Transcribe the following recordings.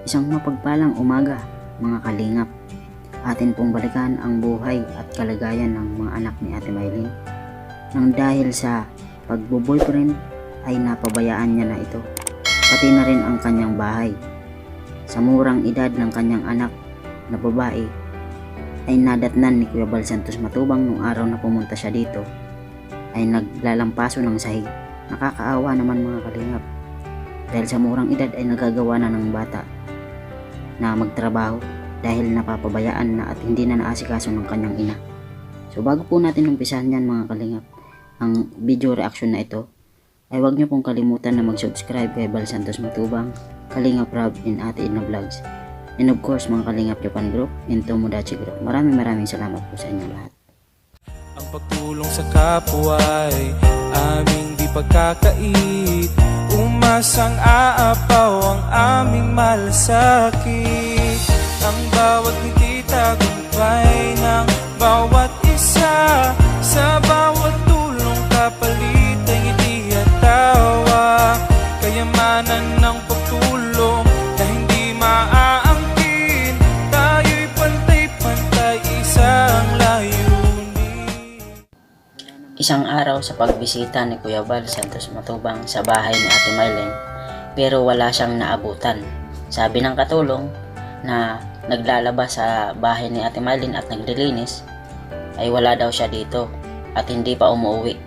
Isang mapagpalang umaga, mga kalingap. Atin pong balikan ang buhay at kalagayan ng mga anak ni Ate Mylene. Nang dahil sa pagbo-boyfriend ay napabayaan niya na ito, pati na rin ang kanyang bahay. Sa murang edad ng kanyang anak na babae, ay nadatnan ni Kuya Bal Santos Matubang nung araw na pumunta siya dito, ay naglalampaso ng sahig. Nakakaawa naman mga kalingap, dahil sa murang edad ay nagagawa na ng bata na magtrabaho dahil napapabayaan na at hindi na naasikaso ng kanyang ina. So bago po natin umpisahan yan mga kalingap, ang video reaction na ito, ay huwag niyo pong kalimutan na mag-subscribe kay Bal Santos Matubang, Kalingap Rob and Ate Edna Vlogs. And of course mga Kalingap Japan Group and Tomodachi Group. Maraming salamat po sa inyo lahat. Ang pagtulong sa kapwa ay aming di pagkakait. Umasang aapaw ang aming malasakit. Ang bawat ngiti tagumpay ng bawat isa. Sa bawat tulong kapalit ay ngiti at tawa. Kayamanan ng pagtulong na hindi maaangkin. Tayo'y pantay-pantay, isang layunin. Isang araw sa pagbisita ni Kuya Bal Santos Matubang sa bahay ni Ate Mylene, pero wala siyang naabutan. Sabi ng katulong na naglalaba sa bahay ni Ate Mylene at naglilinis, ay wala daw siya dito at hindi pa umuwi.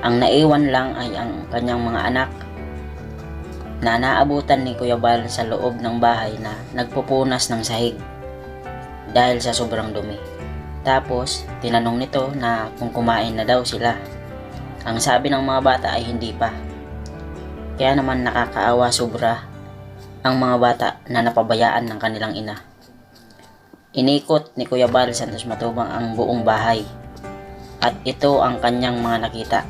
Ang naiwan lang ay ang kanyang mga anak na naabutan ni Kuya Bal sa loob ng bahay na nagpupunas ng sahig dahil sa sobrang dumi. Tapos, tinanong nito na kung kumain na daw sila. Ang sabi ng mga bata ay hindi pa. Kaya naman nakakaawa sobra ang mga bata na napabayaan ng kanilang ina. Inikot ni Kuya Bal Santos Matubang ang buong bahay. At ito ang kanyang mga nakita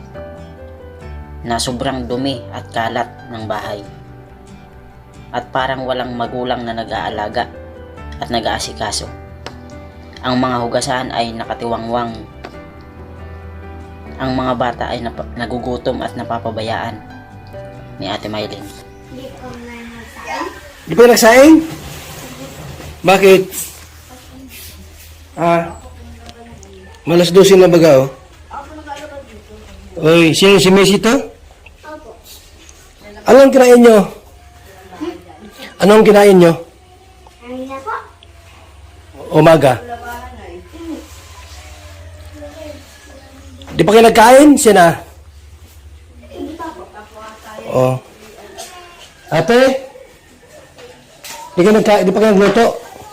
na sobrang dumi at kalat ng bahay. At parang walang magulang na nag-aalaga at nag-aasikaso. Ang mga hugasan ay nakatiwangwang. Ang mga bata ay nagugutom at napapabayaan ni Ate Mylene. Di pa nagsaing? Bakit? Malas 12 na baga, oh. Oy, sino si Messi to? Anong kinain nyo? Anong kinain nyo? Umaga. Di pa kayo nagkain? Siya na? Oh. Ate? Di pa kayo nagluto?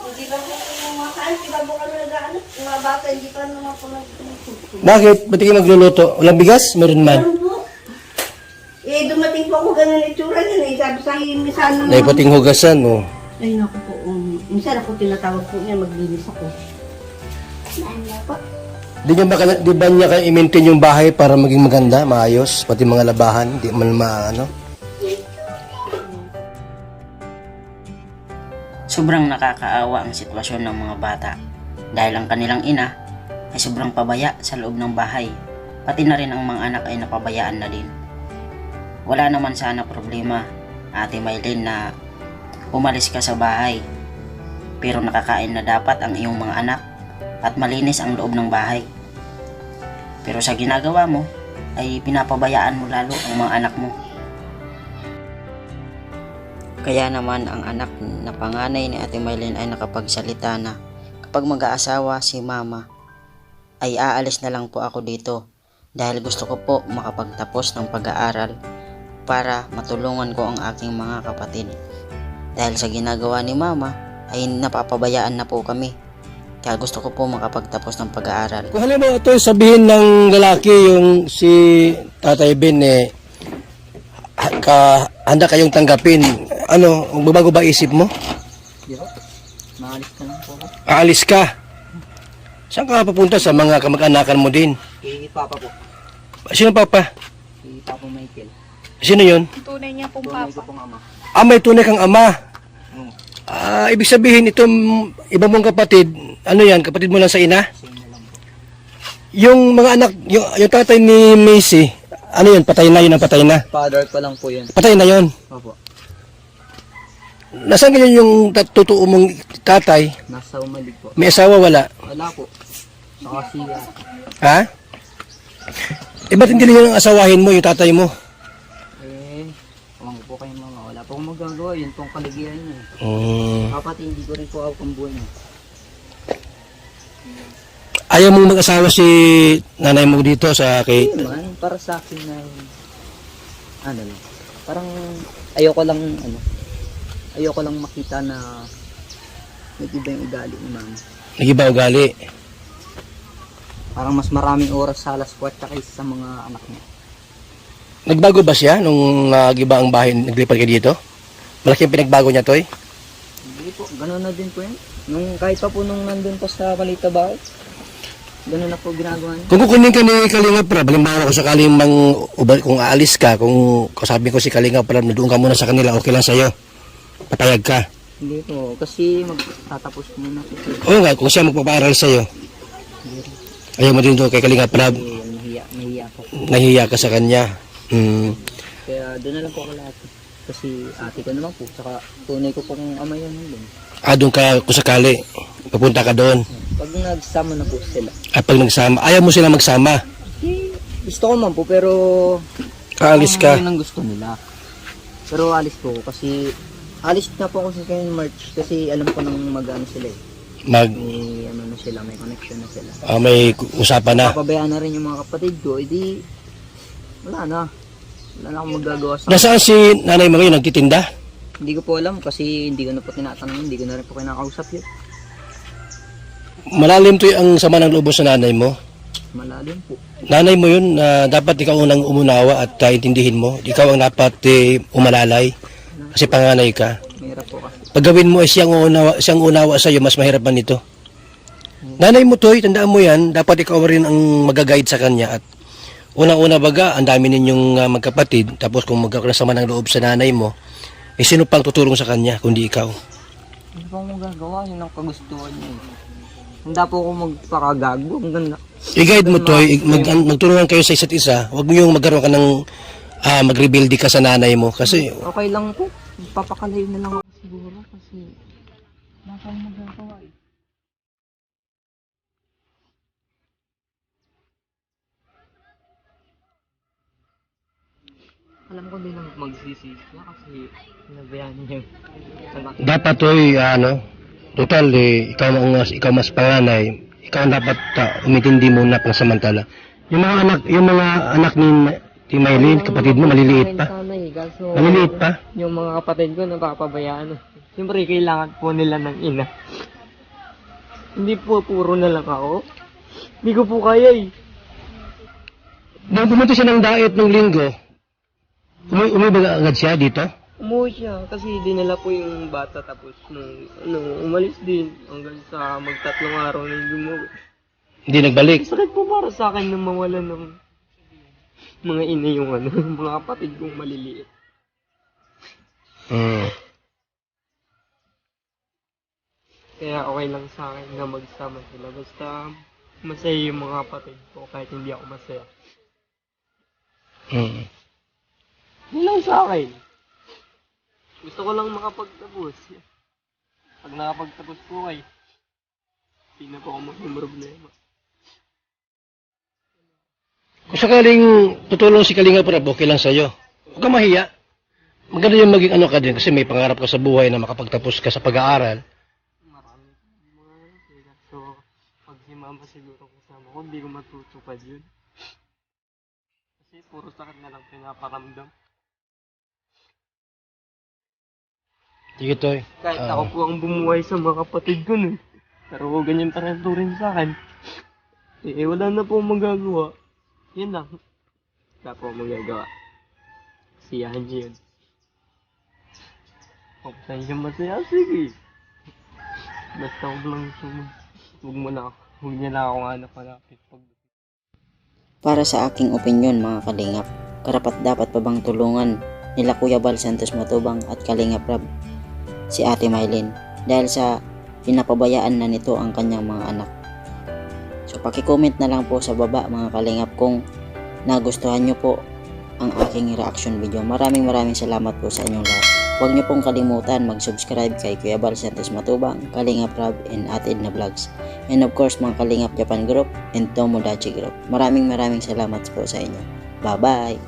Hindi pa po kumakain, di ba po kami nag-ano? Mga bata, hindi pa naman po nagluto. Bakit? Ba't kayo magluluto? Walang bigas? Meron man. Ano po? Eh, dumating po ako ganun itsura niya eh. Sabi sa akin, minsan naman. Naipating hugasan, oh. Ay, naku po. Minsan ako tinatawag po niya, maglinis ako. Ano po? Di ba niya kayo i-maintain yung bahay para maging maganda, maayos, pati mga labahan, di man maano? Sobrang nakakaawa ang sitwasyon ng mga bata dahil ang kanilang ina ay sobrang pabaya sa loob ng bahay. Pati na rin ang mga anak ay napabayaan na din. Wala naman sana problema, Ate Mylene, na umalis ka sa bahay. Pero nakakain na dapat ang iyong mga anak at malinis ang loob ng bahay. Pero sa ginagawa mo ay pinapabayaan mo lalo ang mga anak mo. Kaya naman ang anak na panganay ni Ate Mylene ay nakapagsalita na kapag mag-aasawa si mama ay aalis na lang po ako dito dahil gusto ko po makapagtapos ng pag-aaral para matulungan ko ang aking mga kapatid. Dahil sa ginagawa ni mama ay napapabayaan na po kami. Kaya gusto ko po makapagtapos ng pag-aaral. Kung halimbawa ito sabihin ng lalaki yung si Tatay Ben handa kayong tanggapin, ano, magbabago ba isip mo? Maalis ka lang po. Aalis ka? Saan ka papunta? Sa mga kamag-anakan mo din? Papa po. Sino papa? Si Papa Michael. Sino yun? Tunay niya pong papa. May tunay kang ama. Ibig sabihin itong iba mong kapatid, ano yan, kapatid mo lang sa ina? Yung mga anak, yung tatay ni Macy, ano yun, patay na yun ang patay na? Father ko lang po yun. Patay na yun. Opo. Nasaan ganyan yung totoo mong tatay? Nasa umalig po. May asawa, wala? Wala po. Saka siya. Ha? Eh, ba't hindi niyo asawahin mo yung tatay mo? Ewan ko po kayo mga. Wala po akong magagawa. Yun pong kaligayan niya. Hmm. Dapat hindi ko rin po ako ang buhay niya. Ayaw mong mag-asawa si nanay mo dito sa kay... Hindi man, para sa akin na ano lang. Parang ayoko lang makita na nag-iba yung ugali ni mama. Nag-iba ugali. Parang mas maraming oras sa alas 4 kaysa sa mga anak niya. Nagbago ba siya nung nag-iba ang bahay, naglipat kayo dito? Malaking pinagbago niya, Toy? Hindi po, gano'n na din po yun. Kahit pa po nung nandun pa sa Balita Bahay, gano'n na po ginagawa niya. Kung kukunin ka ni Kalinga Prab, halimbawa kung sakaling kung aalis ka, kung sabi ko si Kalinga Prab, doon ka muna sa kanila, okay lang sa'yo. Patayag ka. Hindi po, kasi magtatapos muna po. Oo nga, kung siya magpapaaral sa'yo. Ayaw mo din doon kay Kalinga Prab. Nahiya po. Nahiya ka sa kanya. Hmm. Kaya doon na lang po ako lahat. Kasi ate ko naman po, saka tunay ko pong ama yan doon. Doon ka kung sakali. Pupunta ka doon. Pag nagsama na po sila. Pag nagsama, ayaw mo sila magsama. Gusto ko man po, pero Aalis ka. yun ang gusto nila. Pero alis po ako kasi alis na po ako sa kayo March kasi alam ko nang mag-ano sila eh. May ano na sila, may connection na sila. May usapan na. Papabayaan na rin yung mga kapatid ko, edi wala na. Wala na akong magagawa sa Nasaan si nanay mo ngayon? Nagtitinda? Hindi ko po alam kasi hindi ko na po tinatanong, hindi ko na rin po kinakausap yun. Malalim to ang sama ng loob mo sa nanay mo. Malalim po. Nanay mo yun, dapat ikaw unang umunawa at intindihin mo. Ikaw ang dapat umalalay kasi panganay ka. Mahirap po kasi. Pag gawin mo ay siyang unawa sa iyo, mas mahirap man ito. Nanay mo, Toy, tandaan mo yan, dapat ikaw rin ang mag-guide sa kanya. At unang-una baga, ang dami ninyong magkapatid, tapos kung magkakaroon sama ng loob sa nanay mo, sino pang tutulong sa kanya, kundi ikaw? Hindi po ako magagawa, yun ang kagustuhan niya. Hindi po ako magpakagago, ang ganda. I-guide mo, Toy, magtulungan kayo sa isa't isa. Huwag mo yung magkaroon ka ng mag-rebuild ka sa nanay mo. Kasi, Okay lang po, papakalayo na lang ako siguro kasi wala pa akong magagawa eh. Alam ko din na magsisisi siya kasi sinabayaan niya yung anak. dapat, Toy, total, ikaw mas panganay. Ikaw dapat umintindi muna pang samantala. Yung mga anak ni Maylin, kapatid mo, maliliit pa. Maliliit pa. Yung mga kapatid ko napapabayaan. Siyempre kailangan po nila ng ina. Hindi po puro na lang ako. Hindi ko po kaya eh. Nung pumunta siya ng diet nung linggo, umiba agad siya dito? Umuwi siya kasi dinala po yung bata tapos umalis din hanggang sa magtatlong araw na yung umuwi. Hindi nagbalik. Sakit po para sa akin nang mawala ng mga ina yung mga kapatid kong maliliit. Kaya okay lang sa akin na magsama sila. Basta masaya yung mga kapatid ko kahit hindi ako masaya. Yun lang sa akin. Gusto ko lang makapagtapos. Pag nakapagtapos ko ay hindi na po ako maging problema. Kung sakaling tutulong si Kalinga Prab, okay lang sa'yo. Huwag kang mahiya. Maganda yung maging ka din kasi may pangarap ka sa buhay na makapagtapos ka sa pag-aaral. Marami mga kaya. So, pag si mama siguro kasama ko, hindi ko matutupad yun. Kasi puro sakit na lang pinaparamdam. Sige, Toy. Kahit ako po ang bumuhay sa mga kapatid ko nun. Pero ganyan pa rin sa akin. Wala na po magagawa. Yun lang. Wala po magagawa. Siyahan niyo yun. Kung saan siya masaya, sige. Basta huwag lang huwag niya na akong hanap-hanapin. Para sa aking opinyon mga kalingap, karapat dapat pa bang tulungan nila Kuya Bal Santos Matubang at Kalingap Rab si Ate Maylin dahil sa pinapabayaan na nito ang kanyang mga anak. So paki-comment na lang po sa baba mga kalingap kung nagustuhan nyo po ang aking reaction video. Maraming salamat po sa inyong lahat. Huwag niyo pong kalimutan mag-subscribe kay Kuya Bal Santos Matubang, Kalingap Rob, and Ate Edna Vlogs. And of course mga Kalingap Japan Group and Tomodachi Group. Maraming salamat po sa inyo. Bye-bye!